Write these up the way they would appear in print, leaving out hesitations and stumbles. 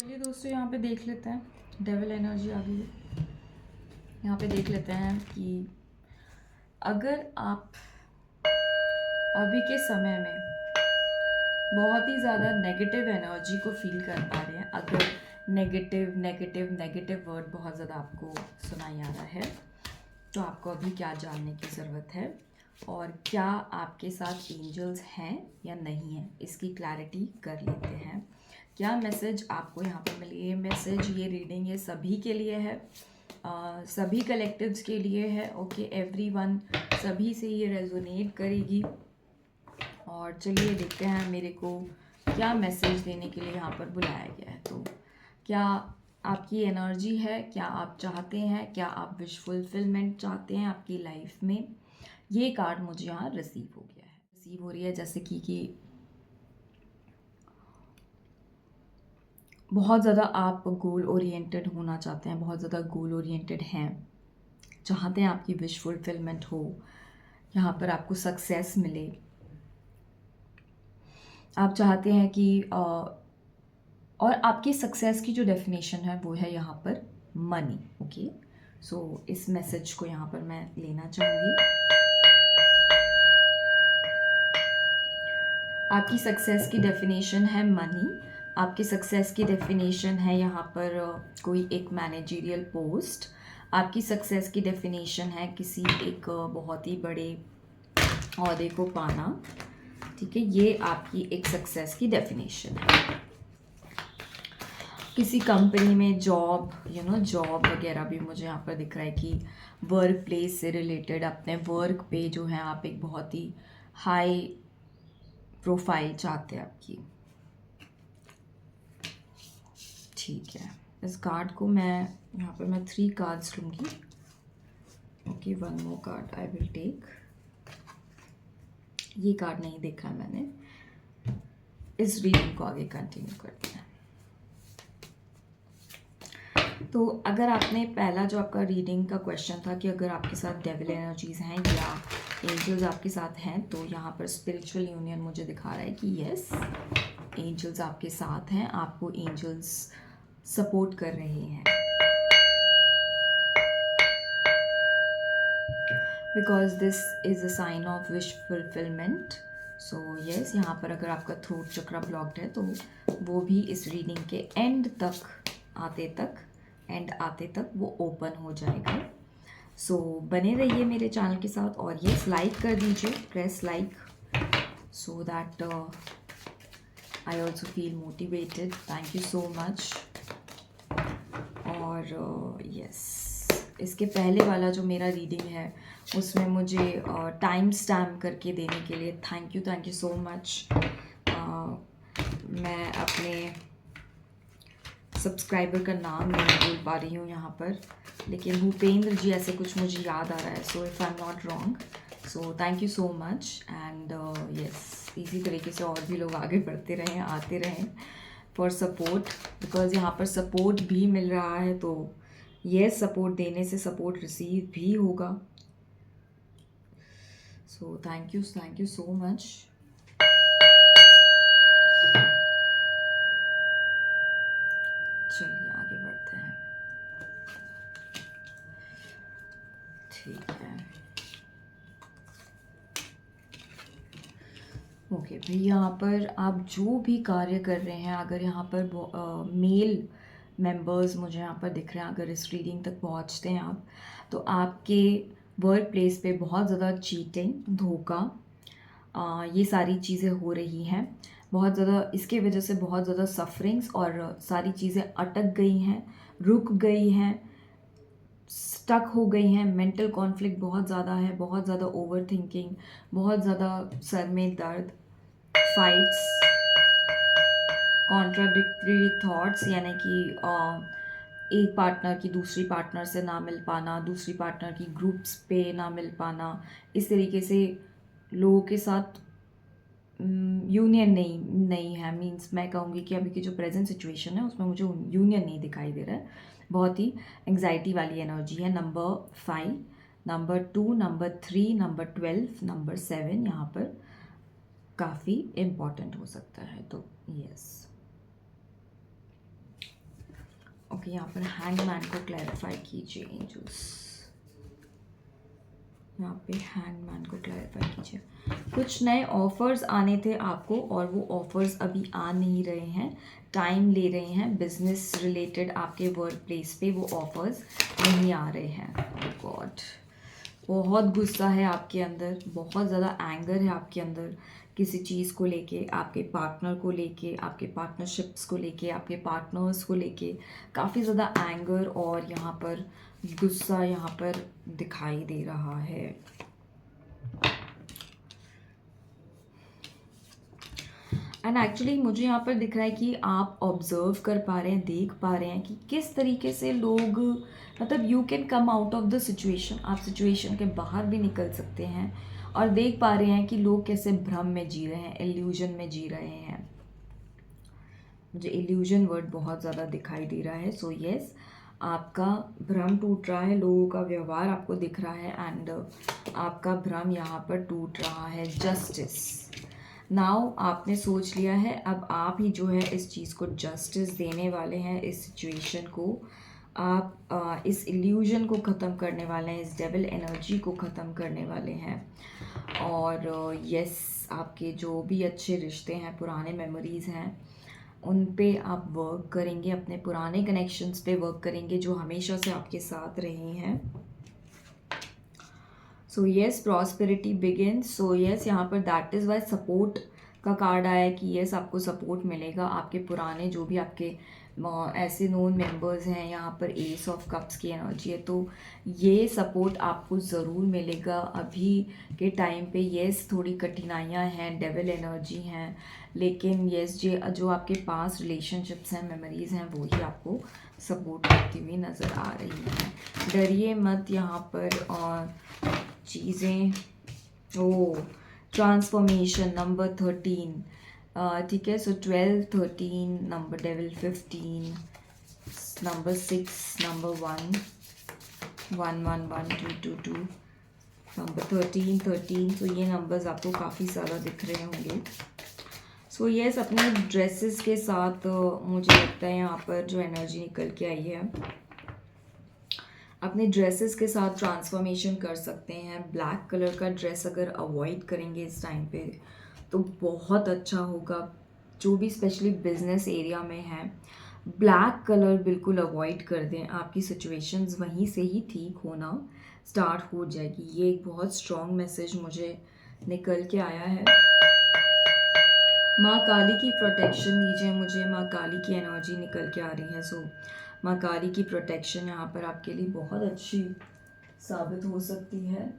चलिए दोस्तों, यहाँ पे देख लेते हैं। डेविल एनर्जी आ गई है। यहाँ पे देख लेते हैं कि अगर आप अभी के समय में बहुत ही ज़्यादा नेगेटिव एनर्जी को फील कर पा रहे हैं, अगर नेगेटिव नेगेटिव नेगेटिव वर्ड बहुत ज़्यादा आपको सुनाई आ रहा है, तो आपको अभी क्या जानने की ज़रूरत है और क्या आपके साथ एंजल्स हैं या नहीं हैं, इसकी क्लैरिटी कर लेते हैं। क्या मैसेज आपको यहाँ पर मिली? ये मैसेज, ये रीडिंग, ये सभी के लिए है, सभी कलेक्टिव्स के लिए है। ओके एवरीवन, सभी से ये रेजोनेट करेगी। और चलिए देखते हैं मेरे को क्या मैसेज देने के लिए यहाँ पर बुलाया गया है। तो क्या आपकी एनर्जी है, क्या आप चाहते हैं, क्या आप विश फुलफिलमेंट चाहते हैं आपकी लाइफ में? ये कार्ड मुझे यहाँ रिसीव हो गया है, रिसीव हो रही है जैसे कि बहुत ज़्यादा आप गोल ओरिएंटेड होना चाहते हैं, बहुत ज़्यादा गोल ओरिएंटेड हैं, चाहते हैं आपकी विश फुलफिलमेंट हो, यहाँ पर आपको सक्सेस मिले। आप चाहते हैं कि और आपकी सक्सेस की जो डेफिनेशन है वो है यहाँ पर मनी। ओके, सो इस मैसेज को यहाँ पर मैं लेना चाहूँगी। आपकी सक्सेस की डेफिनेशन है मनी, आपकी सक्सेस की डेफिनेशन है यहाँ पर कोई एक मैनेजरियल पोस्ट, आपकी सक्सेस की डेफिनेशन है किसी एक बहुत ही बड़े ओहदे को पाना। ठीक है, ये आपकी एक सक्सेस की डेफिनेशन है। किसी कंपनी में जॉब, जॉब वगैरह भी मुझे यहाँ पर दिख रहा है कि वर्क प्लेस से रिलेटेड, अपने वर्क पे जो है आप एक बहुत ही हाई प्रोफाइल चाहते हैं आपकी। ठीक है, इस कार्ड को मैं यहाँ पर मैं 3 कार्ड्स लूँगी। Okay, 1 more card I will take. ये कार्ड नहीं देखा है मैंने, इस रीडिंग को आगे कंटिन्यू करते हैं। तो अगर आपने पहला जो आपका रीडिंग का क्वेश्चन था कि अगर आपके साथ डेविल एनर्जीज़ हैं या एंजल्स आपके साथ हैं, तो यहाँ पर स्पिरिचुअल यूनियन मुझे दिखा रहा है कि यस, एंजल्स आपके साथ हैं, आपको एंजल्स सपोर्ट कर रहे हैं। Because this is a sign of wish fulfilment. So yes, यहाँ पर अगर आपका थ्रोट चक्रा ब्लॉक्ड है तो वो भी इस रीडिंग के एंड तक वो ओपन हो जाएगा। सो बने रहिए मेरे चैनल के साथ और यस, लाइक कर दीजिए, press like, so that I also feel motivated. Thank you so much. और यस, इसके पहले वाला जो मेरा रीडिंग है उसमें मुझे टाइम स्टैम्प करके देने के लिए थैंक यू सो मच। मैं अपने सब्सक्राइबर का नाम नहीं बोल पा रही हूँ यहाँ पर, लेकिन भूपेंद्र जी ऐसे कुछ मुझे याद आ रहा है। So if I am not wrong, so thank you so much. And yes, इसी तरीके से और भी लोग आगे बढ़ते रहें, आते रहें फॉर सपोर्ट, बिकॉज यहाँ पर सपोर्ट भी मिल रहा है। तो ये सपोर्ट देने से सपोर्ट रिसीव भी होगा। सो थैंक यू सो मच। चलिए आगे बढ़ते हैं। ठीक है, ओके भाई, यहाँ पर आप जो भी कार्य कर रहे हैं, अगर यहाँ पर मेल मेंबर्स मुझे यहाँ पर दिख रहे हैं, अगर इस रीडिंग तक पहुँचते हैं आप, तो आपके वर्क प्लेस पे बहुत ज़्यादा चीटिंग, धोखा, ये सारी चीज़ें हो रही हैं। बहुत ज़्यादा इसके वजह से बहुत ज़्यादा सफरिंग्स और सारी चीज़ें अटक गई हैं, रुक गई हैं, स्टक हो गई हैं। मेंटल कॉन्फ्लिक्ट बहुत ज़्यादा है, बहुत ज़्यादा ओवर थिंकिंग, बहुत ज़्यादा सर में दर्द, फाइट्स, कॉन्ट्राडिक्टरी थॉट्स, यानी कि एक पार्टनर की दूसरी पार्टनर से ना मिल पाना, दूसरी पार्टनर की ग्रुप्स पे ना मिल पाना, इस तरीके से लोगों के साथ यूनियन नहीं है। मींस मैं कहूँगी कि अभी की जो प्रेजेंट सिचुएशन है उसमें मुझे यूनियन नहीं दिखाई दे रहा है। बहुत ही एंग्जाइटी वाली एनर्जी है। Number 5, number 2, number 3, number 12, number 7 यहाँ पर काफ़ी इम्पॉर्टेंट हो सकता है। तो यस, ओके, यहाँ पर हैंगमैन को क्लैरिफाई कीजिए एंजल्स। यहाँ पे हैंगमैन को क्लैरिफाई कीजिए। कुछ नए ऑफर्स आने थे आपको और वो ऑफर्स अभी आ नहीं रहे हैं, टाइम ले रहे हैं। बिजनेस रिलेटेड आपके वर्क प्लेस पे वो ऑफर्स नहीं आ रहे हैं। गॉड, बहुत गुस्सा है आपके अंदर, बहुत ज़्यादा एंगर है आपके अंदर किसी चीज़ को लेके, आपके पार्टनर को लेके, आपके पार्टनरशिप्स को लेके, आपके पार्टनर्स को लेके काफ़ी ज़्यादा एंगर और यहाँ पर गुस्सा यहाँ पर दिखाई दे रहा है। एंड एक्चुअली मुझे यहाँ पर दिख रहा है कि आप ऑब्जर्व कर पा रहे हैं, देख पा रहे हैं कि किस तरीके से लोग, मतलब you can come out of the situation, आप सिचुएशन के बाहर भी निकल सकते हैं और देख पा रहे हैं कि लोग कैसे भ्रम में जी रहे हैं, इल्यूजन में जी रहे हैं। मुझे इल्यूजन वर्ड बहुत ज़्यादा दिखाई दे रहा है। सो येस, आपका भ्रम टूट रहा है, लोगों का व्यवहार आपको दिख रहा है एंड आपका भ्रम यहाँ पर टूट रहा है। जस्टिस, नाउ आपने सोच लिया है, अब आप ही जो है इस चीज़ को जस्टिस देने वाले हैं, इस सिचुएशन को आप इस इल्यूजन को ख़त्म करने वाले हैं, इस डेविल एनर्जी को ख़त्म करने वाले हैं। और यस, आपके जो भी अच्छे रिश्ते हैं, पुराने मेमोरीज़ हैं, उन पे आप वर्क करेंगे, अपने पुराने कनेक्शंस पे वर्क करेंगे जो हमेशा से आपके साथ रहे हैं। So yes, prosperity begins. So yes, यहाँ पर दैट इज़ वाई सपोर्ट का कार्ड आया है कि येस आपको सपोर्ट मिलेगा। आपके पुराने जो भी आपके ऐसे नोन मेंबर्स हैं, यहाँ पर एस ऑफ कप्स की एनर्जी है, तो ये सपोर्ट आपको ज़रूर मिलेगा अभी के टाइम पे। येस, थोड़ी कठिनाइयाँ हैं, डेविल एनर्जी हैं, लेकिन येस जो आपके पास रिलेशनशिप्स हैं, मेमोरीज़ हैं, वो ही आपको सपोर्ट करती हुई नज़र आ रही हैं। डरिए मत यहाँ पर। और चीज़ें, ओ ट्रांसफॉर्मेशन नंबर 13, ठीक है। सो 12, 13 number, devil 15, number 6, number 1, 1, 1, 1, 2, 2, 2, number 13, 13। तो ये नंबर्स आपको काफ़ी ज़्यादा दिख रहे होंगे। सो येस, अपने ड्रेसेस के साथ मुझे लगता है यहाँ पर जो एनर्जी निकल के आई है, अपने ड्रेसेस के साथ ट्रांसफॉर्मेशन कर सकते हैं। ब्लैक कलर का ड्रेस अगर अवॉइड करेंगे इस टाइम पे तो बहुत अच्छा होगा। जो भी स्पेशली बिजनेस एरिया में है, ब्लैक कलर बिल्कुल अवॉइड कर दें, आपकी सिचुएशंस वहीं से ही ठीक होना स्टार्ट हो जाएगी। ये एक बहुत स्ट्रॉन्ग मैसेज मुझे निकल के आया है। माँ काली की प्रोटेक्शन दीजिए मुझे, माँ काली की एनर्जी निकल के आ रही है। सो माँ काली की प्रोटेक्शन यहाँ पर आपके लिए बहुत अच्छी साबित हो सकती है।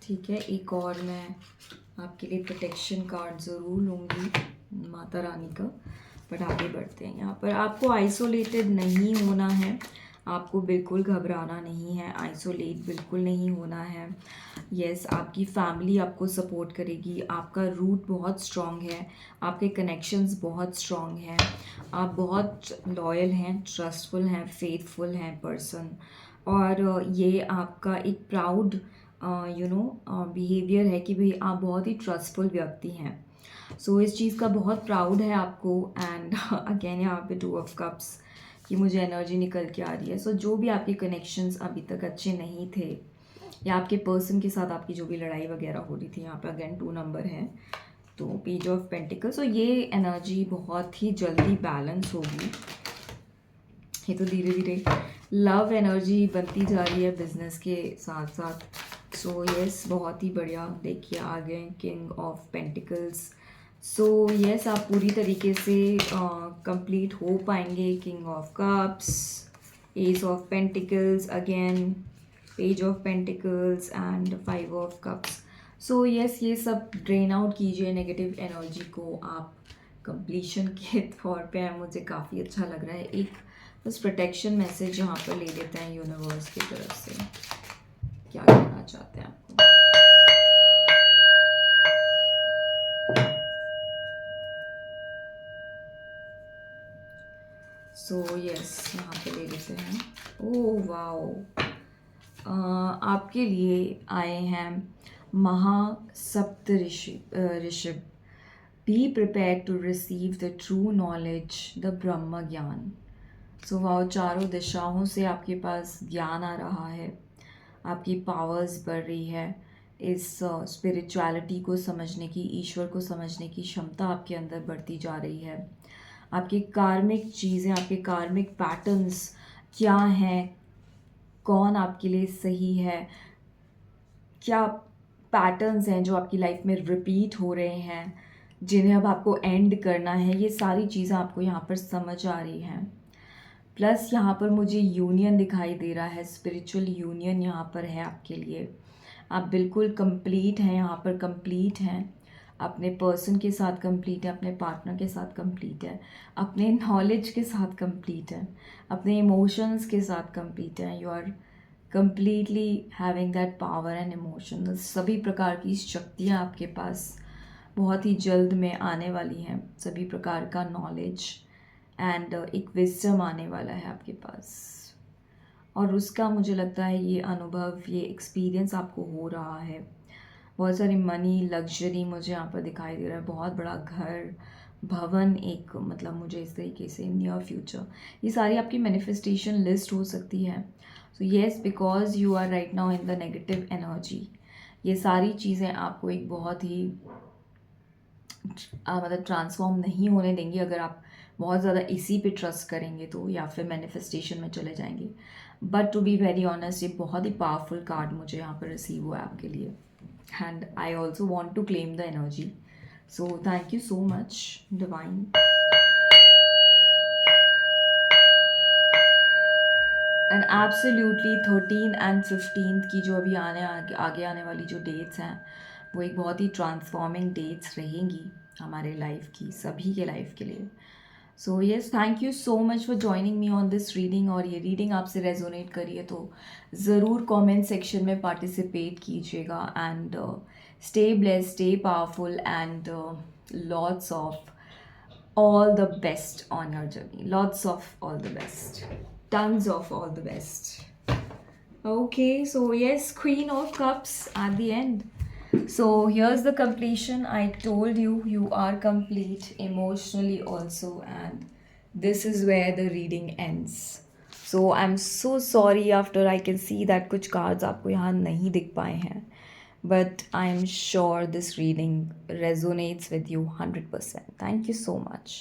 ठीक है, एक और मैं आपके लिए प्रोटेक्शन कार्ड ज़रूर लूँगी माता रानी का। बट आगे बढ़ते हैं। यहाँ पर आपको आइसोलेटेड नहीं होना है, आपको बिल्कुल घबराना नहीं है, आइसोलेट बिल्कुल नहीं होना है। यस, आपकी फैमिली आपको सपोर्ट करेगी, आपका रूट बहुत स्ट्रॉन्ग है, आपके कनेक्शंस बहुत स्ट्रॉन्ग हैं, आप बहुत लॉयल हैं, ट्रस्टफुल हैं, फेथफुल हैं पर्सन। और ये आपका एक प्राउड बिहेवियर है कि भाई आप बहुत ही ट्रस्टफुल व्यक्ति हैं। सो इस चीज़ का बहुत प्राउड है आपको। एंड अगेन यहाँ पे 2 ऑफ कप्स की मुझे एनर्जी निकल के आ रही है। सो जो भी आपके कनेक्शंस अभी तक अच्छे नहीं थे या आपके पर्सन के साथ आपकी जो भी लड़ाई वगैरह हो रही थी, यहाँ पे अगेन 2 नंबर है, तो पेज ऑफ पेंटिकल। सो ये एनर्जी बहुत ही जल्दी बैलेंस होगी। ये तो धीरे धीरे लव एनर्जी बनती जा रही है बिजनेस के साथ साथ। सो यस, बहुत ही बढ़िया। देखिए आगे king of pentacles. So yes, आप पूरी तरीके से कंप्लीट हो पाएंगे। King of cups, S of pentacles, again page of pentacles and 5 of cups. So yes, ये सब ड्रेन आउट कीजिए नेगेटिव एनर्जी को। आप कंप्लीशन के तौर पे हैं, मुझे काफ़ी अच्छा लग रहा है। एक बस प्रोटेक्शन मैसेज यहाँ पर ले लेते हैं यूनिवर्स की तरफ से, क्या कहना चाहते हैं आपको। सो यस, यहाँ पे ले लेते हैं। ओह वाओ, आपके लिए आए हैं महासप्त Rishabh. Be prepare to receive the true knowledge, the Brahma gyan. सो वह चारों दिशाओं से आपके पास ज्ञान आ रहा है, आपकी पावर्स बढ़ रही है, इस स्पिरिचुअलिटी को समझने की, ईश्वर को समझने की क्षमता आपके अंदर बढ़ती जा रही है। आपकी कार्मिक चीज़ें, आपके कार्मिक पैटर्न्स क्या हैं, कौन आपके लिए सही है, क्या पैटर्न्स हैं जो आपकी लाइफ में रिपीट हो रहे हैं, जिन्हें अब आपको एंड करना है, ये सारी चीज़ें आपको यहाँ पर समझ आ रही हैं। प्लस यहाँ पर मुझे यूनियन दिखाई दे रहा है, स्पिरिचुअल यूनियन यहाँ पर है आपके लिए। आप बिल्कुल कंप्लीट हैं, यहाँ पर कंप्लीट हैं, अपने पर्सन के साथ कंप्लीट है, अपने पार्टनर के साथ कंप्लीट है, अपने नॉलेज के साथ कंप्लीट है, अपने इमोशंस के साथ कंप्लीट है। You are completely having that power and emotion. सभी प्रकार की शक्तियाँ आपके पास बहुत ही जल्द में आने वाली हैं, सभी प्रकार का नॉलेज एंड एक विजडम आने वाला है आपके पास। और उसका मुझे लगता है ये अनुभव, ये एक्सपीरियंस आपको हो रहा है। बहुत सारी मनी, लग्जरी मुझे यहाँ पर दिखाई दे रहा है, बहुत बड़ा घर, भवन, एक मतलब मुझे इस तरीके से नियर फ्यूचर, ये सारी आपकी मैनिफेस्टेशन लिस्ट हो सकती है। So yes, because you are right now in the negative energy, ये सारी चीज़ें आपको एक बहुत ही मतलब ट्रांसफॉर्म नहीं होने देंगी अगर आप बहुत ज़्यादा इसी पे ट्रस्ट करेंगे तो, या फिर मैनिफेस्टेशन में चले जाएंगे। But to be very honest, ये बहुत ही पावरफुल कार्ड मुझे यहाँ पर रिसीव हुआ है आपके लिए, and I also want to claim the energy. So thank you so much divine. And absolutely 13 and 15 की जो अभी आगे आने वाली जो डेट्स हैं, वो एक बहुत ही ट्रांसफॉर्मिंग डेट्स रहेंगी हमारे लाइफ की, सभी के लाइफ के लिए। So yes, thank you so much for joining me on this reading. और ये रीडिंग आपसे रेजोनेट करिए तो ज़रूर कमेंट सेक्शन में पार्टिसिपेट कीजिएगा। And stay blessed, stay powerful, and lots of all the best on your journey. Lots of all the best. Tons of all the best. Okay, so yes, Queen of Cups at the end. So here's the completion. I told you, you are complete emotionally also, and this is where the reading ends. So I'm so sorry, after I can see that कुछ cards आपको यहाँ नहीं दिख पाए हैं, but I'm sure this reading resonates with you 100%. Thank you so much.